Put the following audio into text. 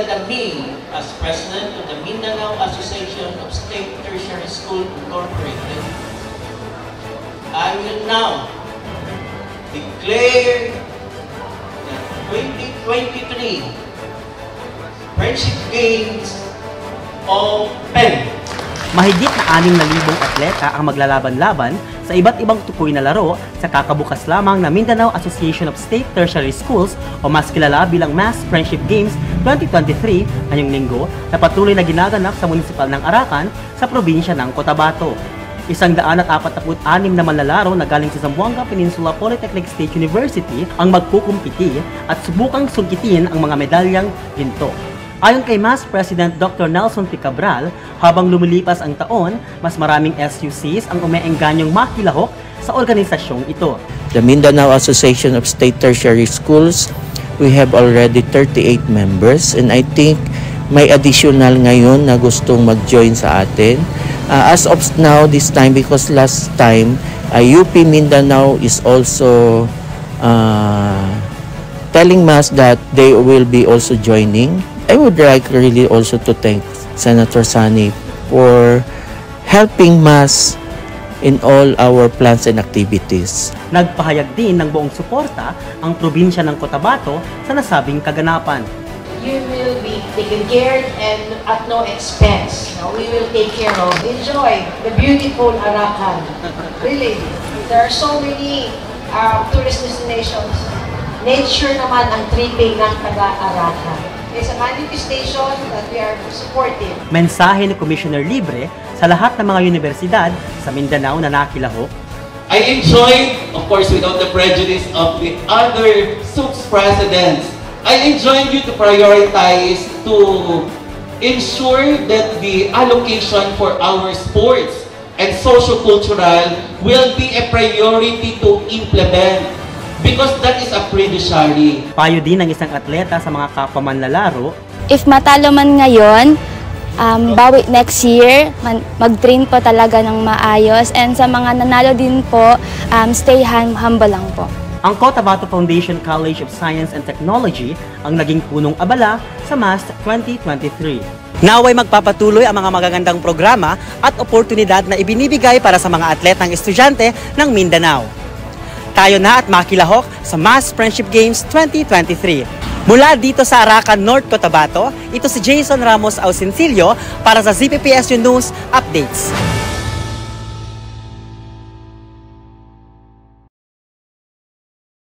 that me, as President of the Mindanao Association of State Tertiary School Incorporated, I will now declare the 2023 Friendship Games open. Mahigit na 6,000 atleta ang maglalaban-laban sa iba't ibang tukoy na laro sa kakabukas lamang na Mindanao Association of State Tertiary Schools o mas kilala bilang Mass Friendship Games 2023 ngayong linggo na patuloy na ginaganap sa munisipal ng Arakan sa probinsya ng Cotabato. 146 na manlalaro na galing sa Zamboanga Peninsula Polytechnic State University ang magkukumpiti at subukang sungkitin ang mga medalyang ginto. Ayon kay Mass President Dr. Nelson P. Cabral, habang lumilipas ang taon, mas maraming SUCs ang umeenganyong makilahok sa organisasyong ito. The Mindanao Association of State Tertiary Schools, we have already 38 members and I think may additional ngayon na gustong mag-join sa atin. As of now, this time, because last time, UP Mindanao is also telling us that they will be also joining. I would like really also to thank Senator Sani for helping us in all our plans and activities. Nagpahayag din ng buong suporta ang probinsya ng Cotabato sa nasabing kaganapan. You will be taken care and at no expense. We will take care of. Enjoy the beautiful Arakan. Really, there are so many tourist destinations. Nature naman ang tripping ng taga-Arakan. It's a manifestation that we are supportive. Mensahe ni Commissioner Libre sa lahat ng mga universidad sa Mindanao na nakilahok. I enjoyed, of course, without the prejudice of the other SUCS presidents, I enjoined you to prioritize to ensure that the allocation for our sports and socio-cultural will be a priority to implement because that is a fiduciary. Payo din ng isang atleta sa mga kapwa manlalaro. If matalo man ngayon, bawi next year, mag-train po talaga ng maayos. And sa mga nanalo din po, stay humble lang po. Ang Cotabato Foundation College of Science and Technology ang naging punong abala sa MAS 2023. Naway magpapatuloy ang mga magagandang programa at oportunidad na ibinibigay para sa mga atletang estudyante ng Mindanao. Tayo na at makilahok sa Mass Friendship Games 2023. Mula dito sa Arakan, North Cotabato, ito si Jason Ramos Ausencillo para sa ZPPSU News Updates.